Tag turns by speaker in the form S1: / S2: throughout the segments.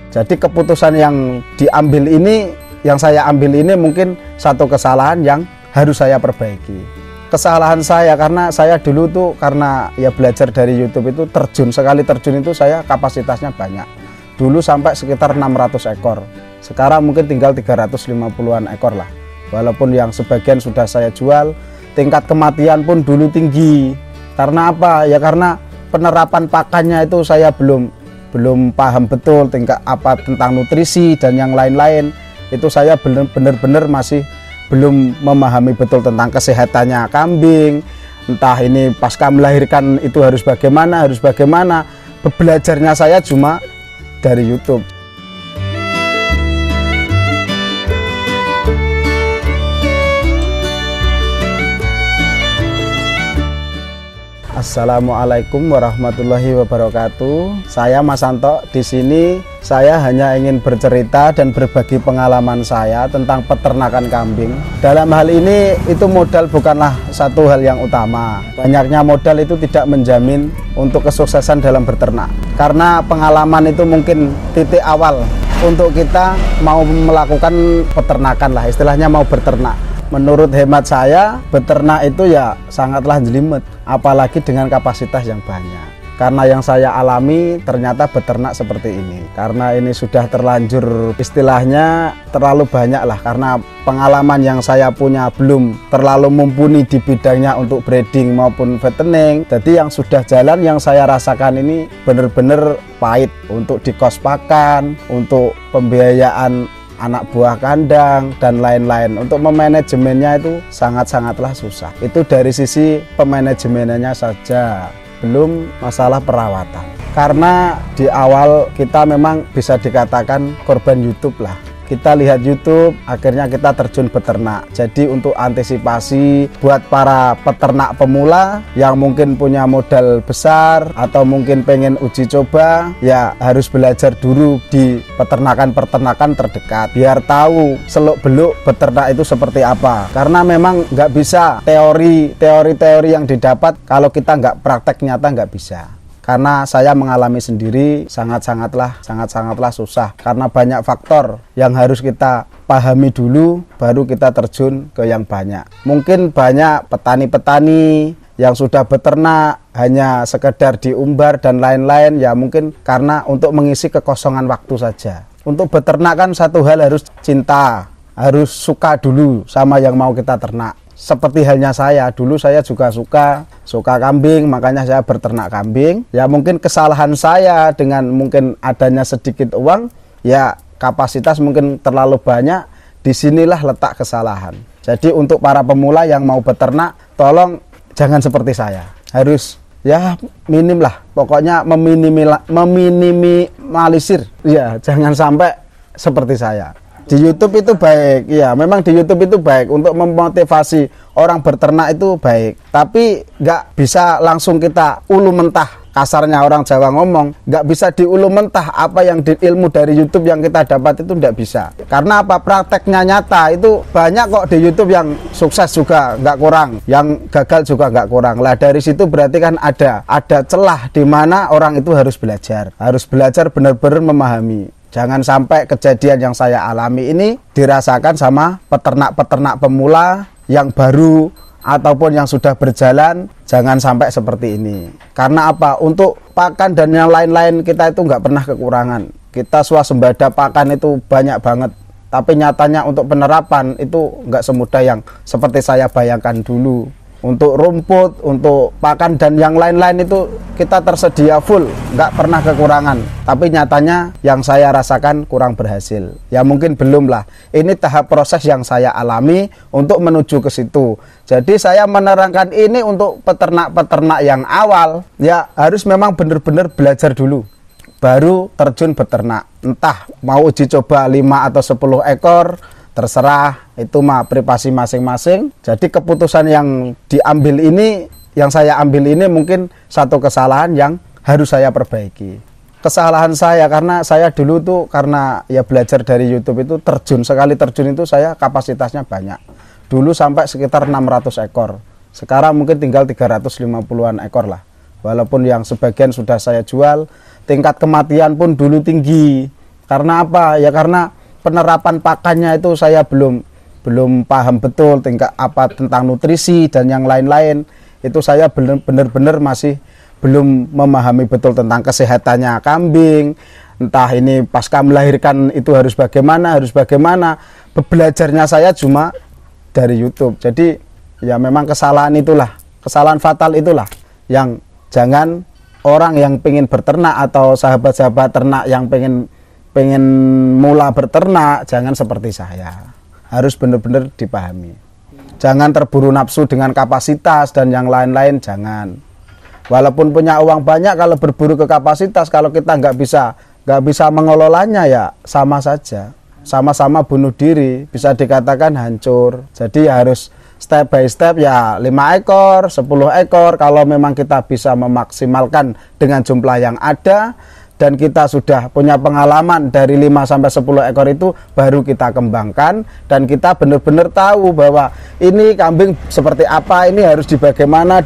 S1: Jadi keputusan yang diambil ini, yang saya ambil ini mungkin satu kesalahan yang harus saya perbaiki. Kesalahan saya karena saya dulu tuh karena ya belajar dari YouTube itu sekali terjun itu saya kapasitasnya banyak. Dulu sampai sekitar 600 ekor. Sekarang mungkin tinggal 350-an ekor lah. Walaupun yang sebagian sudah saya jual, tingkat kematian pun dulu tinggi. Karena apa? Ya karena penerapan pakannya itu saya belum paham betul tentang nutrisi dan yang lain-lain. Itu saya benar-benar masih belum memahami betul tentang kesehatannya kambing. Entah ini pasca melahirkan itu harus bagaimana. Belajarnya saya cuma dari YouTube. Assalamualaikum warahmatullahi wabarakatuh. Saya Mas Santo. Di sini saya hanya ingin bercerita dan berbagi pengalaman saya tentang peternakan kambing. Dalam hal ini itu modal bukanlah satu hal yang utama. Banyaknya modal itu tidak menjamin untuk kesuksesan dalam beternak. Karena pengalaman itu mungkin titik awal untuk kita mau melakukan peternakan lah, istilahnya mau beternak. Menurut hemat saya, beternak itu ya sangatlah jelimet, apalagi dengan kapasitas yang banyak. Karena yang saya alami ternyata beternak seperti ini. Karena ini sudah terlanjur istilahnya terlalu banyak lah, karena pengalaman yang saya punya belum terlalu mumpuni di bidangnya untuk breeding maupun fattening. Jadi yang sudah jalan yang saya rasakan ini benar-benar pahit untuk di kos pakan, untuk pembiayaan anak buah kandang dan lain-lain. Untuk memanajemennya itu sangat-sangatlah susah. Itu dari sisi pemanajemennya saja, belum masalah perawatan. Karena di awal kita memang bisa dikatakan korban YouTube lah. Kita lihat YouTube, akhirnya kita terjun beternak. Jadi untuk antisipasi buat para peternak pemula yang mungkin punya modal besar atau mungkin pengen uji coba, ya harus belajar dulu di peternakan-peternakan terdekat biar tahu seluk-beluk beternak itu seperti apa. Karena memang nggak bisa teori yang didapat kalau kita nggak praktek nyata, nggak bisa. Karena saya mengalami sendiri sangat-sangatlah susah, karena banyak faktor yang harus kita pahami dulu baru kita terjun ke yang banyak. Mungkin banyak petani-petani yang sudah beternak hanya sekedar diumbar dan lain-lain, ya mungkin karena untuk mengisi kekosongan waktu saja. Untuk beternak kan satu hal harus cinta, harus suka dulu sama yang mau kita ternak. Seperti halnya saya, dulu saya juga suka kambing, makanya saya berternak kambing. Ya mungkin kesalahan saya dengan mungkin adanya sedikit uang, ya kapasitas mungkin terlalu banyak, disinilah letak kesalahan. Jadi untuk para pemula yang mau beternak, tolong jangan seperti saya. Harus ya minim lah, pokoknya meminimalisir, ya jangan sampai seperti saya. Di YouTube itu baik, ya memang di YouTube itu baik untuk memotivasi orang berternak itu baik. Tapi nggak bisa langsung kita ulu mentah, kasarnya orang Jawa ngomong, nggak bisa diulu mentah apa yang ilmu dari YouTube yang kita dapat itu nggak bisa. Karena apa? Prakteknya nyata itu banyak kok di YouTube yang sukses juga nggak kurang, yang gagal juga nggak kurang. Lah dari situ berarti kan ada celah di mana orang itu harus belajar benar-benar memahami. Jangan sampai kejadian yang saya alami ini dirasakan sama peternak-peternak pemula yang baru ataupun yang sudah berjalan. Jangan sampai seperti ini. Karena apa? Untuk pakan dan yang lain-lain kita itu nggak pernah kekurangan. Kita swasembada pakan itu banyak banget. Tapi nyatanya untuk penerapan itu nggak semudah yang seperti saya bayangkan dulu. Untuk rumput, untuk pakan dan yang lain-lain itu kita tersedia full, nggak pernah kekurangan. Tapi nyatanya yang saya rasakan kurang berhasil. Ya mungkin belum lah. Ini tahap proses yang saya alami untuk menuju ke situ. Jadi saya menerangkan ini untuk peternak-peternak yang awal, ya harus memang benar-benar belajar dulu. Baru terjun beternak. Entah mau uji coba 5 atau 10 ekor, terserah, itu mah privasi masing-masing. Jadi keputusan yang diambil ini, yang saya ambil ini mungkin satu kesalahan yang harus saya perbaiki. Kesalahan saya karena saya dulu tuh karena ya belajar dari YouTube itu sekali terjun itu saya kapasitasnya banyak. Dulu sampai sekitar 600 ekor. Sekarang mungkin tinggal 350-an ekor lah. Walaupun yang sebagian sudah saya jual, tingkat kematian pun dulu tinggi. Karena apa? Ya karena penerapan pakannya itu saya belum paham betul tingkat apa tentang nutrisi dan yang lain-lain. Itu saya benar-benar masih belum memahami betul tentang kesehatannya kambing. Entah ini pasca melahirkan itu harus bagaimana. Belajarnya saya cuma dari YouTube. Jadi ya memang kesalahan fatal itulah yang jangan orang yang pengen berternak atau sahabat-sahabat ternak yang pengen mula berternak, jangan seperti saya. Harus benar-benar dipahami. Jangan terburu nafsu dengan kapasitas dan yang lain-lain, jangan. Walaupun punya uang banyak, kalau berburu ke kapasitas, kalau kita nggak bisa mengelolanya, ya sama saja. Sama-sama bunuh diri, bisa dikatakan hancur. Jadi harus step by step, ya 5 ekor, 10 ekor. Kalau memang kita bisa memaksimalkan dengan jumlah yang ada, dan kita sudah punya pengalaman dari 5 sampai 10 ekor itu, baru kita kembangkan dan kita benar-benar tahu bahwa ini kambing seperti apa, ini harus dibagaimana.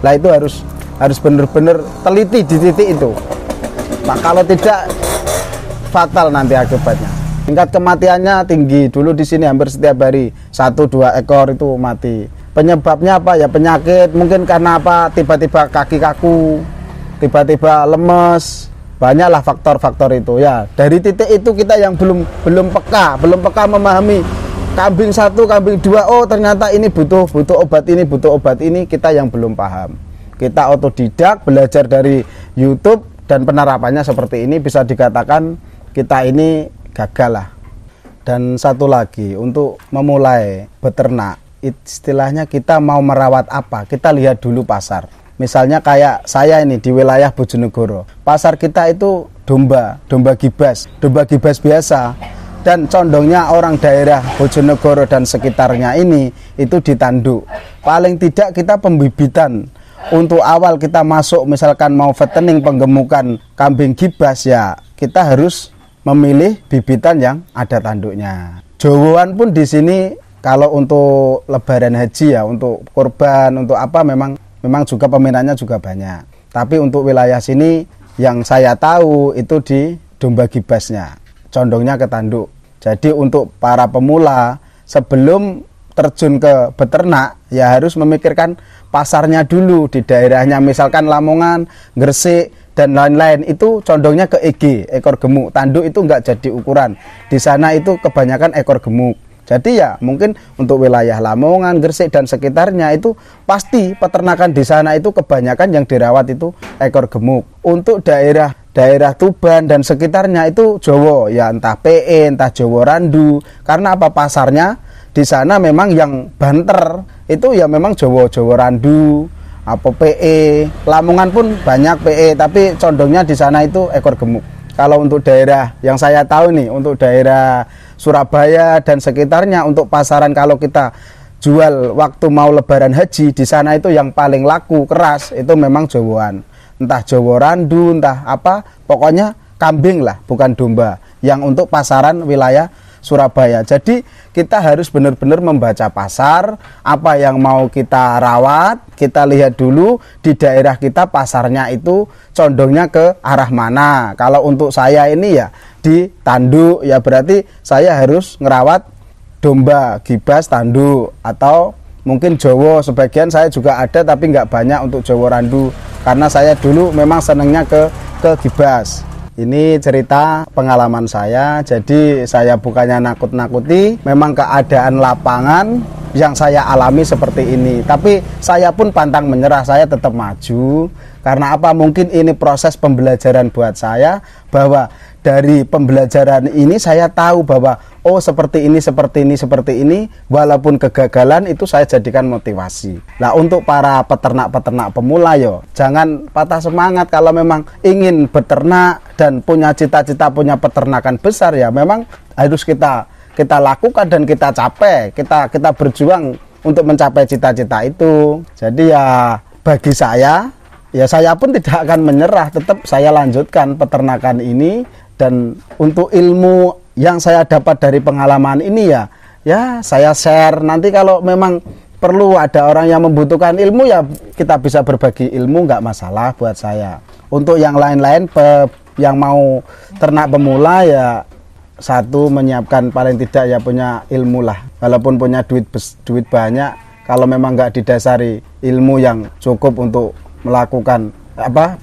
S1: Lah itu harus benar-benar teliti di titik itu. Nah, kalau tidak, fatal nanti akibatnya. Tingkat kematiannya tinggi. Dulu di sini hampir setiap hari 1-2 ekor itu mati. Penyebabnya apa? Ya penyakit, mungkin karena apa? Tiba-tiba kaki kaku, tiba-tiba lemes. Banyaklah faktor-faktor itu ya. Dari titik itu kita yang belum peka memahami kambing 1, kambing 2, oh ternyata ini butuh obat ini, kita yang belum paham. Kita otodidak belajar dari YouTube dan penerapannya seperti ini, bisa dikatakan kita ini gagal lah. Dan satu lagi, untuk memulai beternak, istilahnya kita mau merawat apa? Kita lihat dulu pasar. Misalnya kayak saya ini di wilayah Bojonegoro, pasar kita itu domba gibas biasa, dan condongnya orang daerah Bojonegoro dan sekitarnya ini itu ditanduk. Paling tidak kita pembibitan untuk awal kita masuk, misalkan mau fattening penggemukan kambing gibas, ya kita harus memilih bibitan yang ada tanduknya. Jowoan pun di sini kalau untuk lebaran haji, ya untuk kurban, untuk apa memang juga peminatnya juga banyak. Tapi untuk wilayah sini yang saya tahu itu di domba gibasnya, condongnya ke tanduk. Jadi untuk para pemula sebelum terjun ke beternak, ya harus memikirkan pasarnya dulu di daerahnya, misalkan Lamongan, Gresik dan lain-lain, itu condongnya ke EG, ekor gemuk. Tanduk itu enggak jadi ukuran. Di sana itu kebanyakan ekor gemuk. Jadi ya mungkin untuk wilayah Lamongan, Gresik dan sekitarnya itu pasti peternakan di sana itu kebanyakan yang dirawat itu ekor gemuk. Untuk daerah Tuban dan sekitarnya itu Jowo, ya entah PE, entah Jowo Randu. Karena apa? Pasarnya di sana memang yang banter itu ya memang Jowo Randu, apa PE. Lamongan pun banyak PE, tapi condongnya di sana itu ekor gemuk. Kalau untuk daerah yang saya tahu nih, untuk daerah Surabaya dan sekitarnya, untuk pasaran kalau kita jual waktu mau lebaran haji, di sana itu yang paling laku keras itu memang Jowoan. Entah Jowo Randu, entah apa, pokoknya kambing lah, bukan domba, yang untuk pasaran wilayah Surabaya. Jadi kita harus benar-benar membaca pasar, apa yang mau kita rawat, kita lihat dulu di daerah kita pasarnya itu condongnya ke arah mana. Kalau untuk saya ini ya di tanduk, ya berarti saya harus ngerawat domba gibas tanduk, atau mungkin Jowo, sebagian saya juga ada tapi nggak banyak untuk Jowo Randu, karena saya dulu memang senengnya ke gibas. Ini cerita pengalaman saya, jadi saya bukannya nakut-nakuti, memang keadaan lapangan yang saya alami seperti ini. Tapi saya pun pantang menyerah, saya tetap maju. Karena apa? Mungkin ini proses pembelajaran buat saya, bahwa dari pembelajaran ini saya tahu bahwa oh seperti ini, walaupun kegagalan itu saya jadikan motivasi. Nah, untuk para peternak-peternak pemula, yo jangan patah semangat. Kalau memang ingin beternak dan punya cita-cita punya peternakan besar, ya memang harus kita lakukan dan kita capai, kita berjuang untuk mencapai cita-cita itu. Jadi ya bagi saya, ya saya pun tidak akan menyerah, tetap saya lanjutkan peternakan ini. Dan untuk ilmu yang saya dapat dari pengalaman ini, ya saya share. Nanti kalau memang perlu ada orang yang membutuhkan ilmu, ya kita bisa berbagi ilmu, nggak masalah buat saya. Untuk yang lain-lain yang mau ternak pemula ya satu menyiapkan paling tidak ya punya ilmu lah, walaupun punya duit banyak, kalau memang nggak didasari ilmu yang cukup untuk melakukan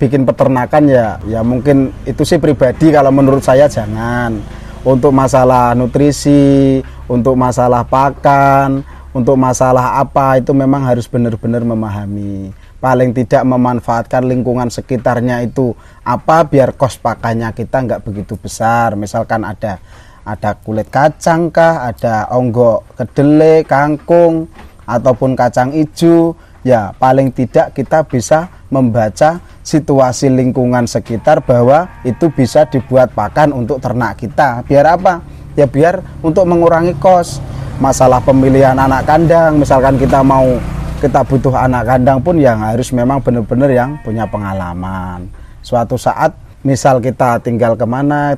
S1: bikin peternakan ya mungkin itu sih pribadi, kalau menurut saya jangan. Untuk masalah nutrisi, untuk masalah pakan, untuk masalah apa itu memang harus benar-benar memahami, paling tidak memanfaatkan lingkungan sekitarnya itu apa biar kos pakannya kita nggak begitu besar. Misalkan ada kulit kacang kah, ada onggok kedelai, kangkung ataupun kacang hijau, ya paling tidak kita bisa membaca situasi lingkungan sekitar bahwa itu bisa dibuat pakan untuk ternak kita. Biar apa? Ya biar untuk mengurangi kos. Masalah pemilihan anak kandang, misalkan kita butuh anak kandang pun yang harus memang benar-benar yang punya pengalaman. Suatu saat misal kita tinggal kemana,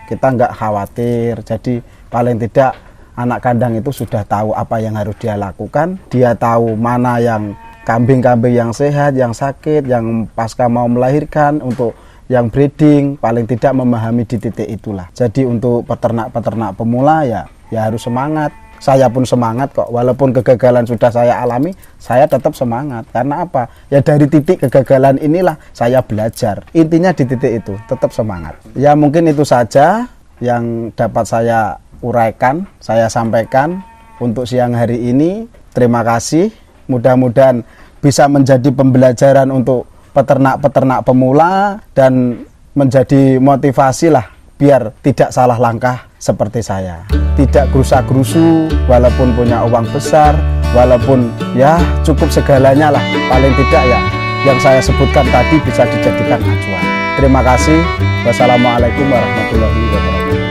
S1: kita nggak khawatir. Jadi paling tidak anak kandang itu sudah tahu apa yang harus dia lakukan. Dia tahu mana yang kambing-kambing yang sehat, yang sakit, yang pasca mau melahirkan, untuk yang breeding, paling tidak memahami di titik itulah. Jadi untuk peternak-peternak pemula ya harus semangat. Saya pun semangat kok, walaupun kegagalan sudah saya alami, saya tetap semangat. Karena apa? Ya dari titik kegagalan inilah saya belajar. Intinya di titik itu, tetap semangat. Ya mungkin itu saja yang dapat saya uraikan, saya sampaikan untuk siang hari ini. Terima kasih. Mudah-mudahan bisa menjadi pembelajaran untuk peternak-peternak pemula dan menjadi motivasi lah biar tidak salah langkah seperti saya. Tidak gerusa-gerusu, walaupun punya uang besar, walaupun ya cukup segalanya lah. Paling tidak ya yang saya sebutkan tadi bisa dijadikan acuan. Terima kasih. Wassalamualaikum warahmatullahi wabarakatuh.